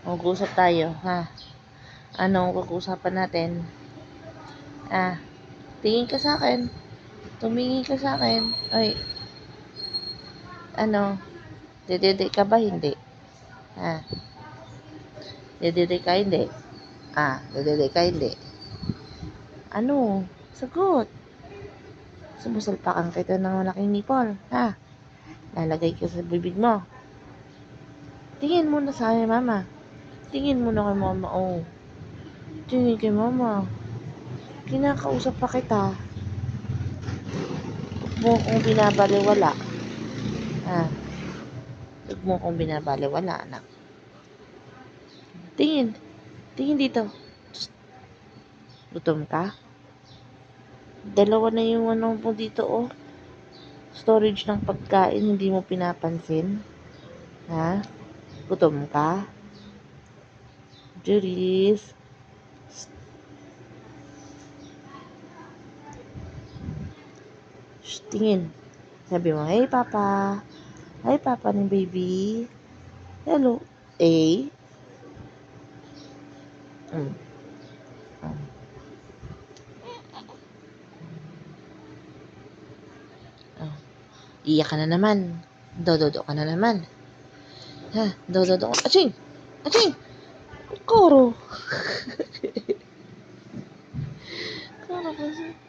Mag-uusap tayo, ha? Anong pag-uusapan natin? Tingin ka sa akin. Tumingin ka sa akin. Ay, ano? Dede ka ba? Hindi. Dede ka? Hindi. Dede ka? Hindi. Ano? Sagot. Sumusalpakan kita ng malaking nipol, ha? Lalagay ko sa bibig mo. Tingin muna sa akin, mama. Tingin muna kay mama, oh. Tingin kay mama. Kinakausap pa kita. Huwag mo kong binabaliwala. Huwag mo kong binabaliwala, anak. Tingin. Tingin dito. Gutom ka? Dalawa na yung ano mo dito, oh. Storage ng pagkain, hindi mo pinapansin. Gutom ka? Juris. Tingin. Sabi mo, hey papa. Hi papa ng baby. Hello. A. Iyak ka na naman. Dododo ka na naman. Dododo ka. Aching! Aching! Koro! Koro kasi.